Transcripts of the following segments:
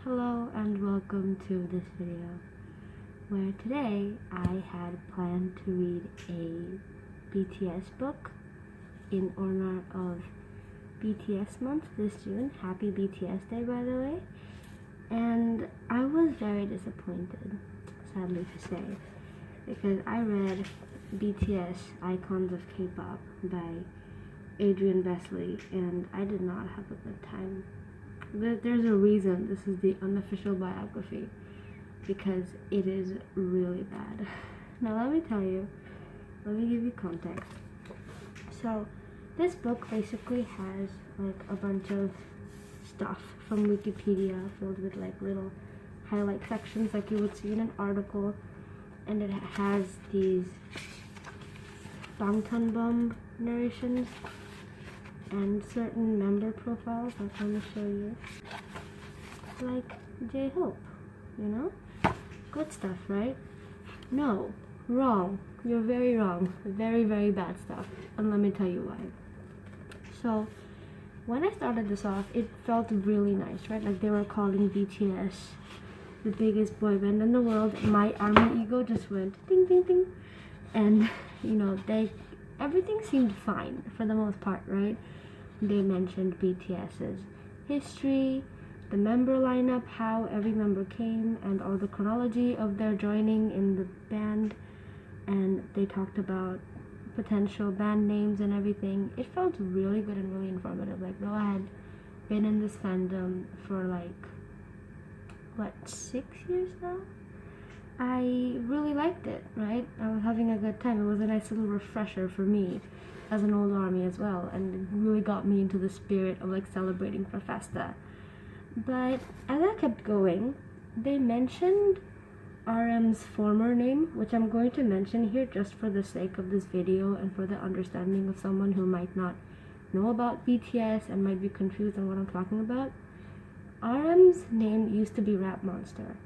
Hello and welcome to this video, where today I had planned to read a BTS book in honor of BTS month this June. Happy BTS Day, by the way. And I was very disappointed, sadly to say, because I read BTS Icons of K-pop by Adrian Vesley and I did not have a good time. There's a reason this is the unofficial biography, because it is really bad. Now let me give you context. So this book basically has like a bunch of stuff from Wikipedia filled with like little highlight sections like you would see in an article, and it has these bangtan narrations and certain member profiles I'm going to show you, like J-Hope, you know? Good stuff, right? No, wrong. You're very wrong. Very, very bad stuff, and let me tell you why. So when I started this off, it felt really nice, right? Like they were calling BTS the biggest boy band in the world. My army ego just went ding ding ding, and you know, everything seemed fine for the most part, right? They mentioned BTS's history, the member lineup, how every member came, and all the chronology of their joining in the band, and they talked about potential band names and everything. It felt really good and really informative. Like, though I had been in this fandom for like 6 years now, I really liked it, right? I was having a good time. It was a nice little refresher for me as an old army as well, and it really got me into the spirit of like celebrating for Festa. But as I kept going, they mentioned RM's former name, which I'm going to mention here just for the sake of this video and for the understanding of someone who might not know about BTS and might be confused on what I'm talking about. RM's name used to be Rap Monster,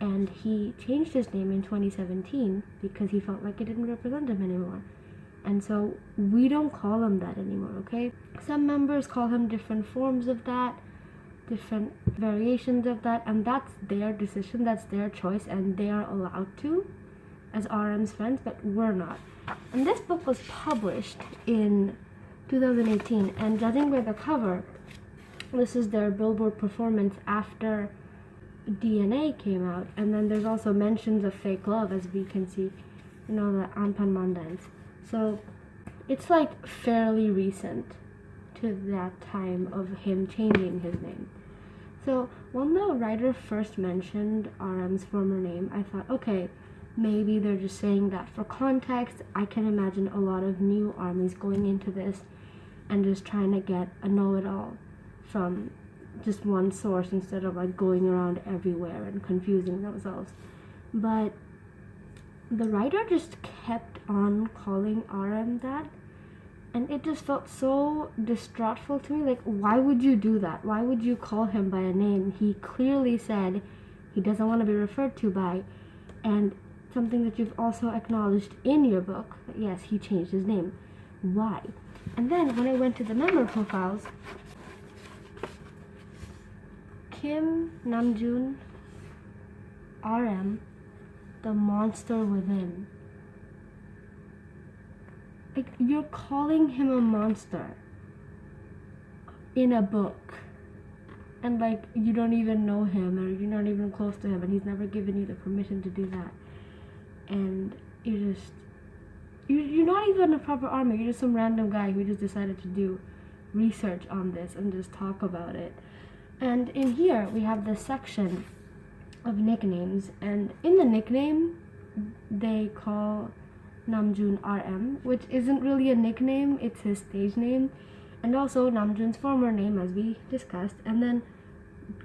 and he changed his name in 2017 because he felt like it didn't represent him anymore. And so we don't call him that anymore, okay? Some members call him different forms of that, different variations of that, and that's their decision, that's their choice, and they are allowed to as RM's friends, but we're not. And this book was published in 2018, and judging by the cover, this is their Billboard performance after DNA came out, and then there's also mentions of fake love, as we can see, you know, the Anpan dance. So it's like fairly recent to that time of him changing his name. So when the writer first mentioned RM's former name, I thought, okay, maybe they're just saying that for context. I can imagine a lot of new armies going into this and just trying to get a know-it-all from just one source instead of like going around everywhere and confusing themselves. But the writer just kept on calling RM that, and it just felt so distraught to me. Like, why would you do that? Why would you call him by a name he clearly said he doesn't want to be referred to by, and something that you've also acknowledged in your book, that yes, he changed his name. Why? And then when I went to the member profiles, Kim, Namjoon, RM, the monster within. Like, you're calling him a monster in a book, and like you don't even know him, or you're not even close to him, and he's never given you the permission to do that. And you're not even a proper army. You're just some random guy who just decided to do research on this and just talk about it. And in here we have this section of nicknames, and in the nickname they call Namjoon RM, which isn't really a nickname, it's his stage name, and also Namjoon's former name, as we discussed. And then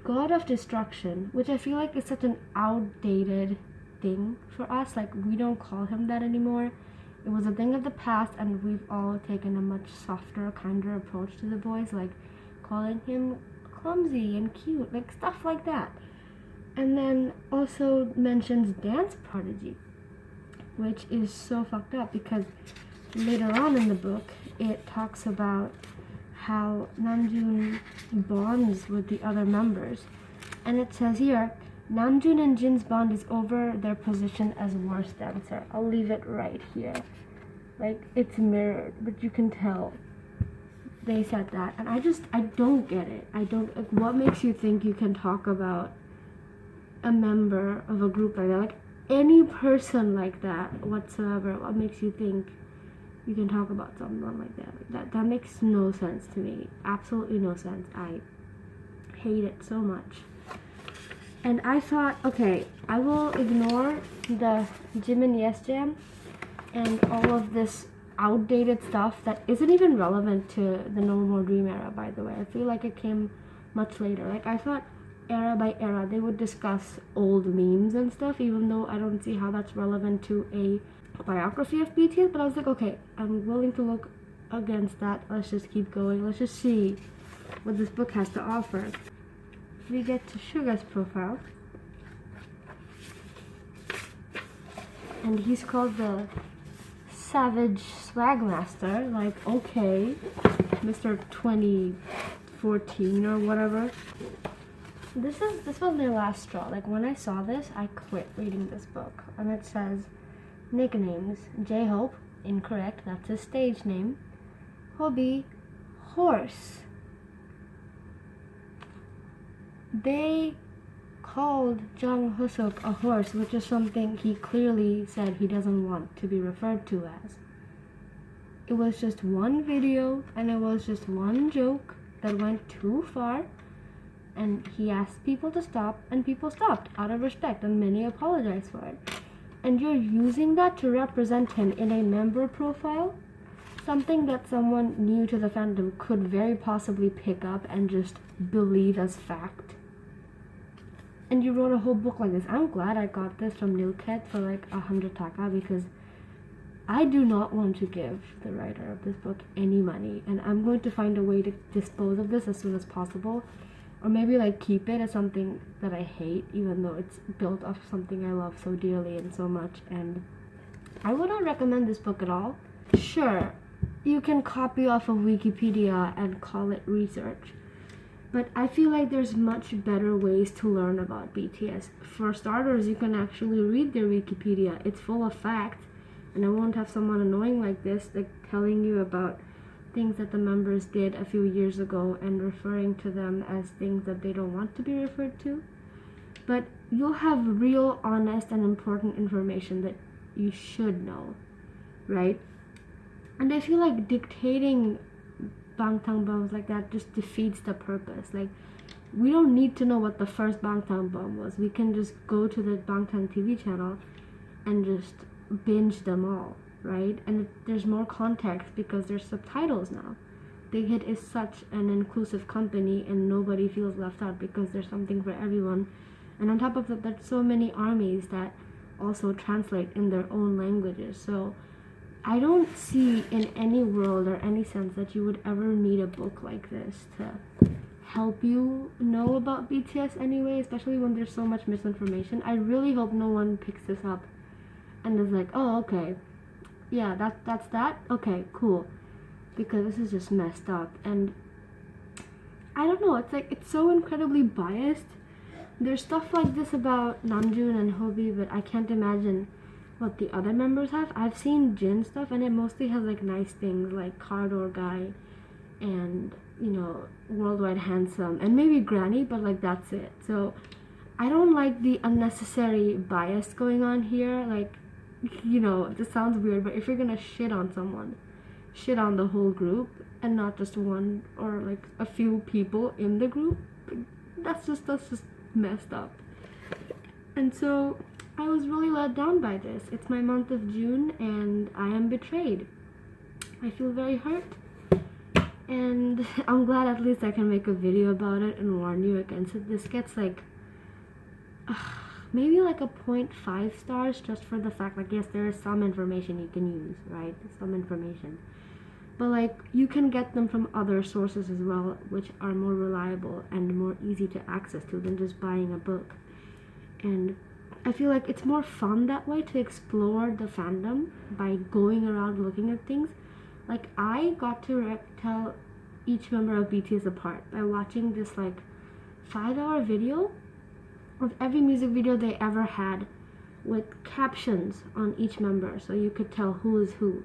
God of Destruction, which I feel like is such an outdated thing for us. Like, we don't call him that anymore. It was a thing of the past, and we've all taken a much softer, kinder approach to the boys, like calling him clumsy and cute, like stuff like that. And then also mentions Dance Prodigy, which is so fucked up because later on in the book it talks about how Namjoon bonds with the other members, And it says here, Namjoon and Jin's bond is over their position as worst dancer. I'll leave it right here. Like, it's mirrored, but you can tell they said that. And I don't get it. I don't, like, what makes you think you can talk about a member of a group like that? Like, any person like that whatsoever, what makes you think you can talk about someone like that? That makes no sense to me. Absolutely no sense. I hate it so much. And I thought, okay, I will ignore the Jimin Yes Jam and all of this outdated stuff that isn't even relevant to the No More Dream era, by the way. I feel like it came much later. Like, I thought era by era they would discuss old memes and stuff, even though I don't see how that's relevant to a biography of BTS. But I was like, okay, I'm willing to look against that. Let's just keep going. Let's just see what this book has to offer. We get to Suga's profile, and he's called the Savage Swag Master. Like, okay, Mr. 2014 or whatever. This was their last straw. Like, when I saw this, I quit reading this book. And it says nicknames: J-Hope, incorrect, that's his stage name. Hobby, horse. They called Jung Hoseok a horse, which is something he clearly said he doesn't want to be referred to as. It was just one video, and it was just one joke that went too far, and he asked people to stop, and people stopped out of respect, and many apologized for it. And you're using that to represent him in a member profile? Something that someone new to the fandom could very possibly pick up and just believe as fact. And you wrote a whole book like this. I'm glad I got this from Nilket for like 100 taka, because I do not want to give the writer of this book any money, and I'm going to find a way to dispose of this as soon as possible, or maybe like keep it as something that I hate, even though it's built off something I love so dearly and so much. And I would not recommend this book at all. Sure, you can copy off of Wikipedia and call it research, but I feel like there's much better ways to learn about BTS. For starters, you can actually read their Wikipedia. It's full of facts, and I won't have someone annoying like this, like telling you about things that the members did a few years ago and referring to them as things that they don't want to be referred to. But you'll have real, honest, and important information that you should know, right? And I feel like dictating bangtan bombs like that just defeats the purpose. Like, we don't need to know what the first bangtan bomb was. We can just go to the bangtan TV channel and just binge them all, right? And there's more context because there's subtitles now. Big Hit is such an inclusive company, and nobody feels left out because there's something for everyone. And on top of that, there's so many armies that also translate in their own languages. So I don't see in any world or any sense that you would ever need a book like this to help you know about BTS anyway, especially when there's so much misinformation. I really hope no one picks this up and is like, oh, okay, yeah, that's that? Okay, cool. Because this is just messed up. And I don't know, it's like, it's so incredibly biased. There's stuff like this about Namjoon and Hobby, but I can't imagine what the other members have. I've seen Jin stuff, and it mostly has like nice things like Car Door Guy and, you know, Worldwide Handsome and maybe Granny, but like that's it. So I don't like the unnecessary bias going on here. Like, you know, this sounds weird, but if you're gonna shit on someone, shit on the whole group and not just one or like a few people in the group. That's just messed up. And so I was really let down by this. It's my month of June and I am betrayed. I feel very hurt, and I'm glad at least I can make a video about it and warn you against it. This gets like maybe like a 0.5 stars just for the fact, like, yes, there is some information you can use, right? Some information, but like, you can get them from other sources as well, which are more reliable and more easy to access to than just buying a book. And I feel like it's more fun that way, to explore the fandom by going around looking at things. Like, I got to tell each member of BTS apart by watching this like 5-hour video of every music video they ever had, with captions on each member so you could tell who is who.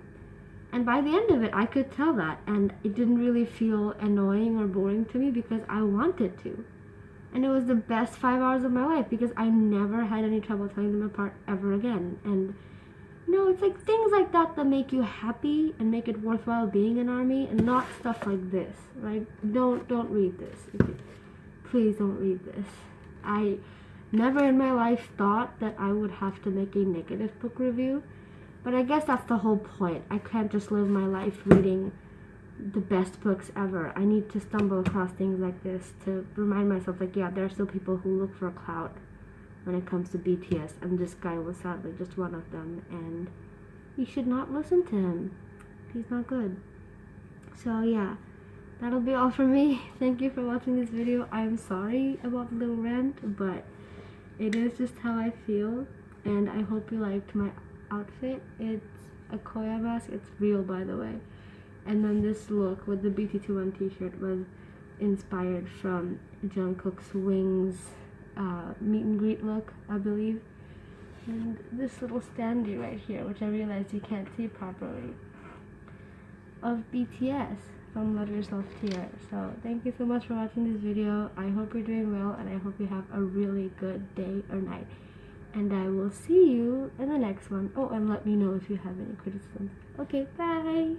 And by the end of it, I could tell that, and it didn't really feel annoying or boring to me because I wanted to. And it was the best 5 hours of my life because I never had any trouble telling them apart ever again. And it's like things like that that make you happy and make it worthwhile being an ARMY, and not stuff like this. Like, don't read this. Please don't read this. I never in my life thought that I would have to make a negative book review, but I guess that's the whole point. I can't just live my life reading the best books ever. I need to stumble across things like this to remind myself, like, yeah, there are still people who look for clout when it comes to BTS, and this guy was sadly just one of them, and you should not listen to him. He's not good. So yeah, that'll be all from me. Thank you for watching this video. I'm sorry about the little rant, but it is just how I feel, and I hope you liked my outfit. It's a Koya mask. It's real, by the way. And then this look with the BT21 t-shirt was inspired from Jungkook's Wings meet and greet look, I believe. And this little standee right here, which I realized you can't see properly, of BTS from Love Yourself Here. So thank you so much for watching this video. I hope you're doing well, and I hope you have a really good day or night. And I will see you in the next one. Oh, and let me know if you have any criticisms. Okay, bye!